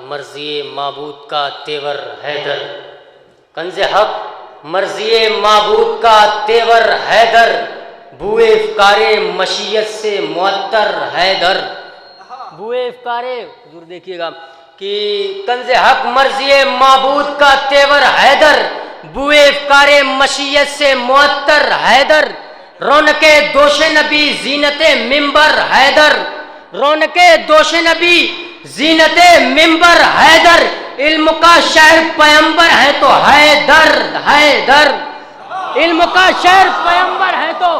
मर्ज़ी माबूद का तेवर हैदर, कंज़े हक मर्ज़ी माबूद का तेवर हैदर, बुए इफ़कारे मशीयत से मुअत्तर हैदर। बुए इफ़कारे हुज़ूर देखिएगा कि कंज़े हक मर्ज़ी माबूद का तेवर हैदर, बुए इफ़कारे मशीयत से मुअत्तर हैदर, रौनके दोशे नबी जीनते मिंबर हैदर, रौनके दोशे नबी जीनते मिंबर हैदर, इल्म का शहर पैगंबर है तो हैदर हैदर, इल्म का शहर पैगंबर है तो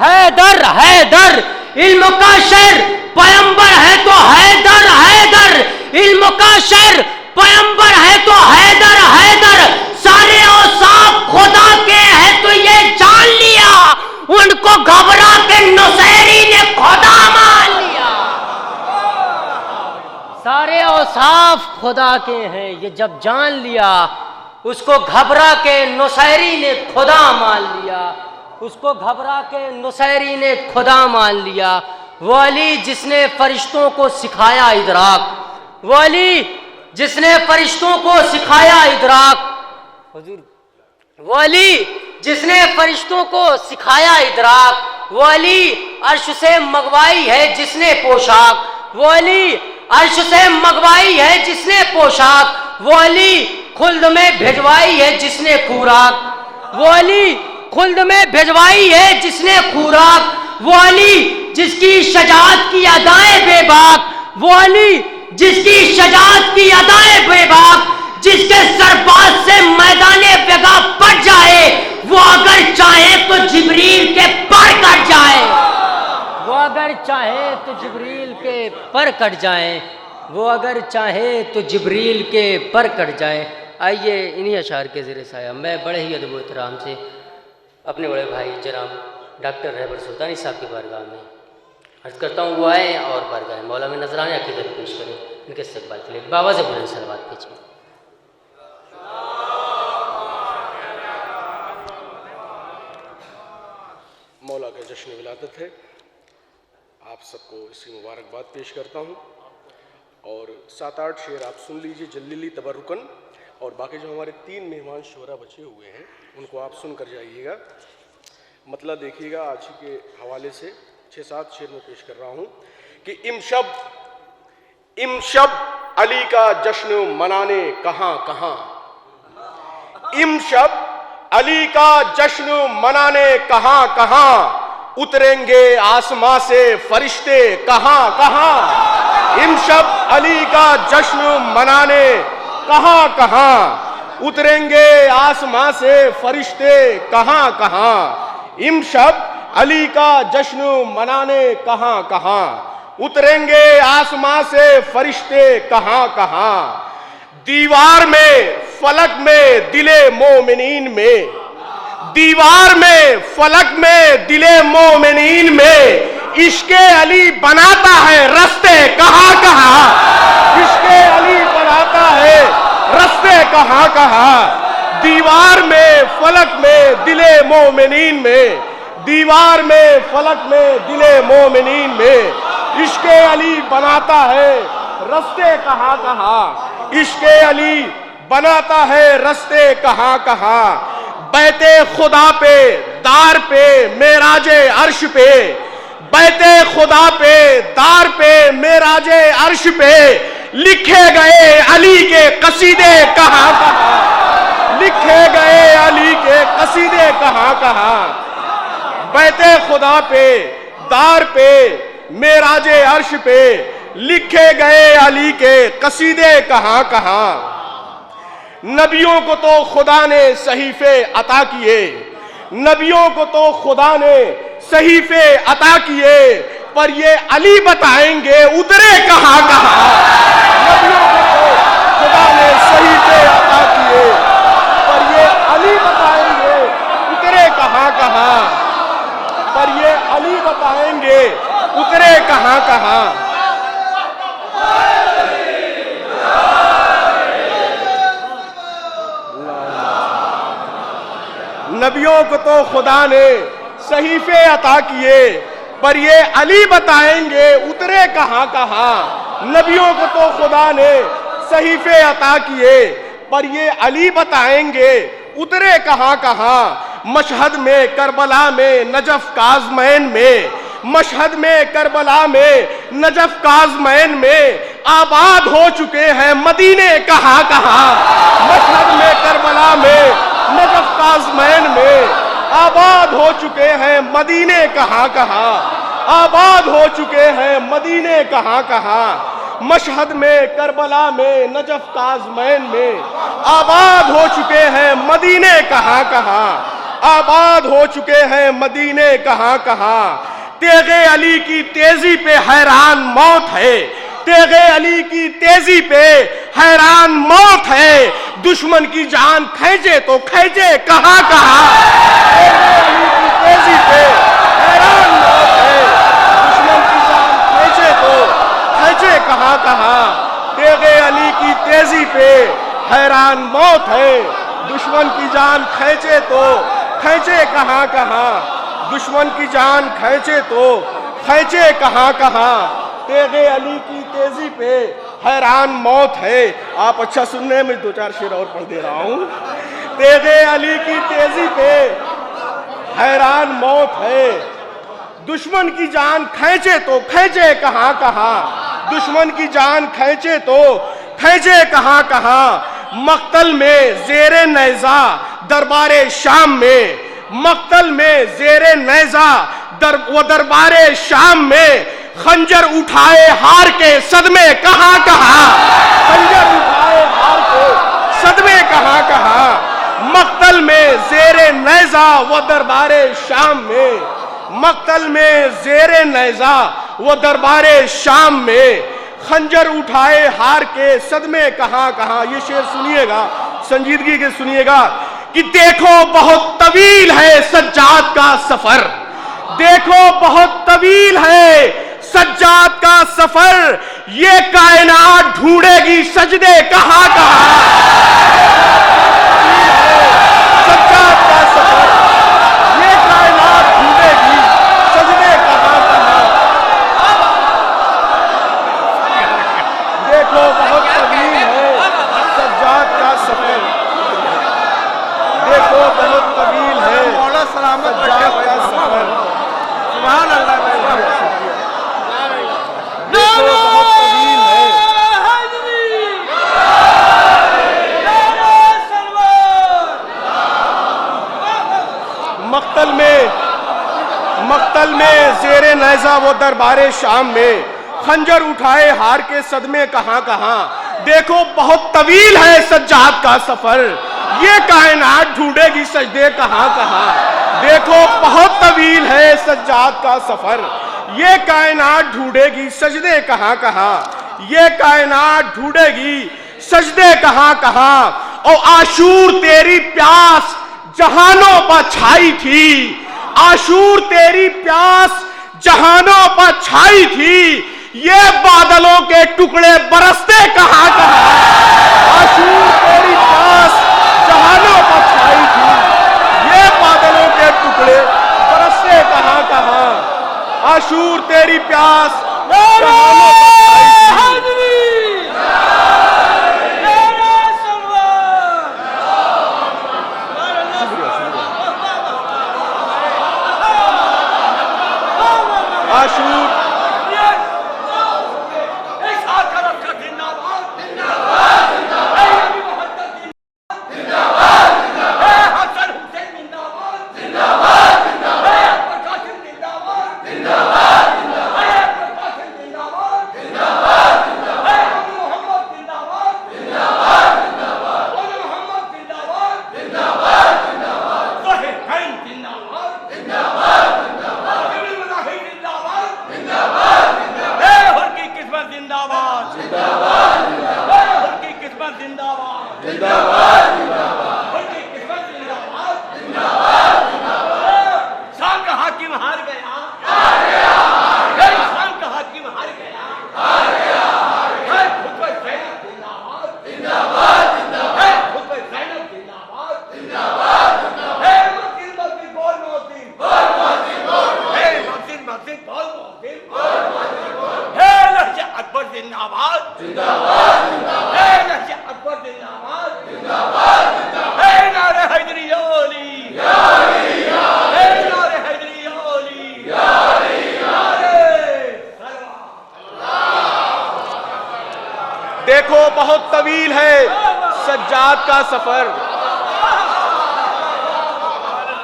हैदर हैदर, इल्म का शहर पैगंबर है तो हैदर हैदर, इल्म का शहर पैगंबर है तो हैदर हैदर, सारे औसाफ खुदा के हैं तो ये जान लिया, उनको घबरा के नुसैरी ने खुदा मान लिया। सारे औसाफ खुदा के हैं ये जब जान लिया, उसको घबरा के नुसैरी ने खुदा मान लिया, उसको घबरा के नुसैरी ने खुदा मान लिया। वो अली जिसने फरिश्तों को सिखाया इदराक, वो अली जिसने फरिश्तों को सिखाया इदराक, हुजूर वो अली जिसने फरिश्तों को सिखाया इदराक, वो अली अर्श से मंगवाई है जिसने पोशाक, वो अली अर्श से मंगवाई है जिसने पोशाक, वो अली खुल्द में भिजवाई है जिसने खुराक, वो अली खुल्द में भिजवाई है जिसने खुराक, वो अली जिसकी शजाअत की अदाएं बेबाक, वो अली जिसकी शजाअत की अदाएं बेबाक, जिसके सरबाज से मैदाने बेगा पड़ जाए, वो अगर चाहे तो जिब्रील के पर कट जाए, वो अगर चाहे तो जिब्रील के पर कट जाए, वो अगर चाहे तो जिब्रील के पर कट जाए। आइए इन्हीं अशार के ज़ेरे साया मैं बड़े ही अदब व एहतराम से अपने बड़े भाई जनाब डॉक्टर रहबर सुल्तानी साहब की बारगाह में अर्ज़ करता हूँ, वो आए और बारगाह मौला में नजराने अक़ीदत पेश करें। इनके इस्तक़बाल के लिए बाबा से बुलंद सलवात भेजिए। मौला का जश्न विलादत है, आप सबको इसकी मुबारकबाद पेश करता हूँ और 7-8 शेर आप सुन लीजिए जल्लीली तबरुकन, और बाकी जो हमारे 3 मेहमान शोरा बचे हुए हैं उनको आप सुन कर जाइएगा। मतलब देखिएगा आज ही के हवाले से 6-7 शेर में पेश कर रहा हूँ कि इमशब अली का जश्न मनाने कहाँ कहाँ, इमशब अली का जश्न मनाने कहाँ कहाँ, उतरेंगे आसमां से फरिश्ते कहाँ कहाँ, इमशब अली का जश्न मनाने कहाँ कहाँ, उतरेंगे आसमां से फरिश्ते कहाँ कहाँ, इमशब अली का जश्न मनाने कहाँ कहाँ, उतरेंगे आसमां से फरिश्ते कहाँ कहाँ, दीवार में फलक में दिले मोमिनीन में, दीवार में फलक में दिले मोमिनीन में, इश्के अली बनाता है रस्ते कहाँ कहाँ, इश्के अली बनाता है रस्ते कहाँ कहाँ, दीवार में फलक में दिले मोमिनीन में, दीवार में फलक में दिले मोमिनीन में, इश्के अली बनाता है रस्ते कहाँ कहाँ, इश्के अली बनाता है रस्ते कहाँ कहाँ, बैते खुदा पे दार पे मेराजे अर्श पे, बैते खुदा पे दार पे मेराजे अर्श पे, लिखे गए अली के कसीदे कहाँ कहाँ, लिखे गए अली के कसीदे कहाँ कहाँ, बैते खुदा पे दार पे मेराजे अर्श पे, लिखे गए अली के कसीदे कहाँ कहाँ, नबियों को तो खुदा ने सहीफे अता किए, नबियों को तो खुदा ने सहीफे अता किए, पर ये अली बताएंगे उतरे कहाँ कहाँ, नबियों को तो खुदा ने सहीफे अता किए, पर ये अली बताएंगे उतरे कहाँ कहाँ, पर ये अली बताएंगे उतरे कहाँ कहाँ, नबियों को तो खुदा ने सहीफे अता किए, पर ये अली बताएंगे उतरे कहाँ कहाँ, नबियों को तो खुदा ने सहीफे अता किए, पर ये अली बताएंगे उतरे कहां कहां। मशहद में, करबला में, नजफ काज़मैन में, मशहद में, करबला में, नजफ काज़मैन में आबाद हो चुके हैं मदीने कहां कहां। मशहद में, करबला में, नजफ काज़मैन में आबाद हो चुके हैं मदीने कहां कहां। आबाद हो चुके हैं मदीने कहां कहां। मशहद में, करबला में, नजफ काज़मैन में आबाद हो चुके हैं मदीने कहां कहां। आबाद हो चुके हैं मदीने कहां कहां। तेगे अली की तेजी पे हैरान मौत है, तेगे अली की तेजी पे हैरान मौत है। दुश्मन की जान खींचे तो खींचे कहां कहां। तेगे अली की तेजी पे हैरान मौत है, दुश्मन की जान खींचे तो खींचे कहां कहां। तेगे अली की तेजी पे हैरान मौत है, दुश्मन की जान खींचे तो खींचे कहां कहां। दुश्मन की जान खींचे तो खींचे कहां कहां। तेगे अली की तेजी पे हैरान मौत है। आप अच्छा सुन रहे हैं, मैं दो चार शेर और पढ़ दे रहा हूं। तेगे अली की तेजी पे हैरान मौत है, दुश्मन की जान खींचे तो खींचे कहां कहां। दुश्मन की जान खींचे तो खींचे कहां कहां। मक्तल में जेरे नैजा दरबारे शाम में, मक्तल में जेरे नैजा दरबारे शाम में खंजर उठाए हार के सदमे कहां कहां। खंजर उठाए हार के सदमे कहां कहां। मक्तल में जेरे नैजा व दरबारे शाम में, मक्तल में जेरे नैजा व दरबारे शाम में खंजर उठाए हार के सदमे कहां कहां। ये शेर सुनिएगा, संजीदगी के सुनिएगा कि देखो बहुत तवील है सज्जाद का सफर, देखो बहुत तवील है सज्जाद का सफर। ये कायनात ढूंढेगी सजदे कहां कहां। सज्जाद का सफर, ये कायनात ढूंढेगी सजदे कहां कहां। देखो बहुत तवील है सज्जाद का सफर, देखो बहुत तवील है सज्जाद का सफर। सुभान अल्लाह। देखो बहुत तवील है। मक्तल में जेरे नैजा वो दरबारे शाम में खंजर उठाए हार के सदमे कहां कहां। देखो बहुत तवील है सज्जाद का सफर, ये कायनात ढूंढेगी सजदे कहां कहां। देखो बहुत तवील है सज्जाद का सफर, ये कायनात ढूंढेगी सजदे कहां कहां। ये कायनात ढूंढेगी सजदे कहां कहां। और आशूर तेरी प्यास जहानों पर छाई थी, आशूर तेरी प्यास जहानों पर छाई थी। ये बादलों के टुकड़े बरसते कहां कहां। आशूर तेरी प्यास जहानों पर छाई थी, ये बादलों के टुकड़े बरसते कहां कहां। आशूर तेरी प्यास जहानों पर छाई थी। आशूर जिंदाबाद जिंदाबाद जिंदाबाद। देखो बहुत तवील है सज्जाद का सफर,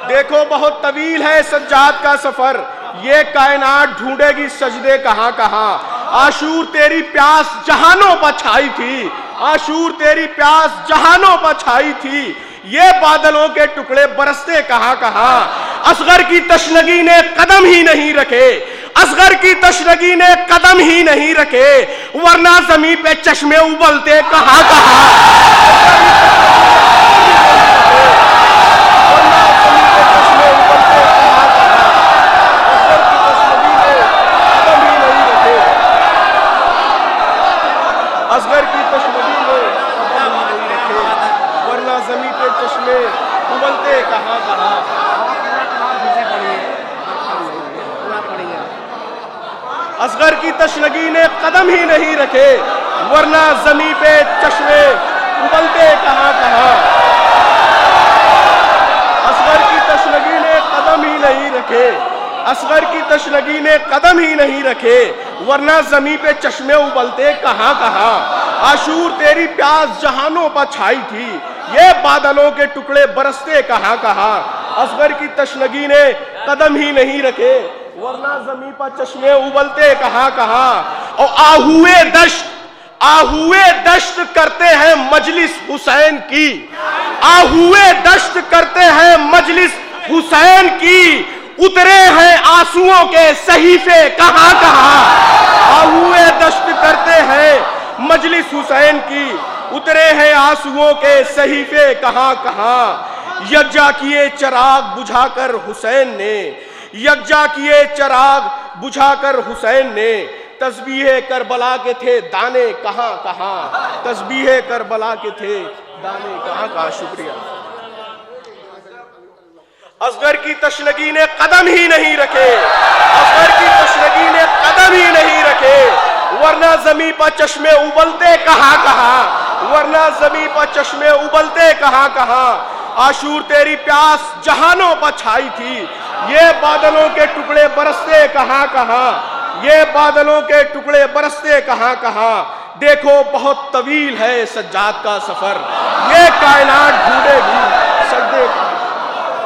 देखो बहुत तवील है सज्जाद का सफर, ये कायनात ढूंढेगी सजदे कहां कहां। आशूर तेरी प्यास जहानों पर छाई थी, आशूर तेरी प्यास जहानों पर छाई थी, ये बादलों के टुकड़े बरसते कहां कहां। असगर की तशनगी ने कदम ही नहीं रखे, असगर की तशनगी ने कदम ही नहीं रखे, वरना जमीन पे चश्मे उबलते कहां कहां। असगर की तशनगी ने कदम ही नहीं रखे, वरना जमीन पे चश्मे उबलते कहां कहां। असगर की तशनगी ने कदम ही नहीं रखे, वरना जमीन पे चश्मे उबलते कहां कहां। असगर की तशनगी ने कदम ही नहीं रखे, असगर की तशनगी ने कदम ही नहीं रखे, वरना जमीन पे चश्मे उबलते कहां कहां। आशूर तेरी प्यास जहानों पर छाई थी, ये बादलों के टुकड़े बरसते कहां कहां। असगर की तशनगी ने कदम ही नहीं रखे, वरना जमीन पर चश्मे उबलते कहां कहां। और आहुए दश्त करते हैं मजलिस हुसैन की, आहुए दश्त करते हैं मजलिस हुसैन की, उतरे हैं आंसुओं के सहीफे कहां कहां। आहुए दश्त करते हैं मजलिस हुसैन की, उतरे हैं आंसुओं के सहीफे कहां कहां। यज्जा किए चिराग बुझाकर हुसैन ने, यज्जा किए चिराग बुझाकर हुसैन ने, तस्बीह करबला के थे दाने कहां कहां, तस्बीह करबला के थे दाने कहां कहां। शुक्रिया। असगर की तशनगी ने कदम ही नहीं रखे, असगर की तशनगी ने कदम ही नहीं रखे, वरना जमीन पर चश्मे उबलते कहां कहां, वरना जमीन पर चश्मे उबलते कहां कहां। आशूर तेरी प्यास जहानों पर छाई थी, ये बादलों के टुकड़े बरसते कहां कहां, ये बादलों के टुकड़े बरसते कहां कहां। देखो बहुत तवील है सज्जाद का सफर, ये कायनात ढूंढेगी सजदे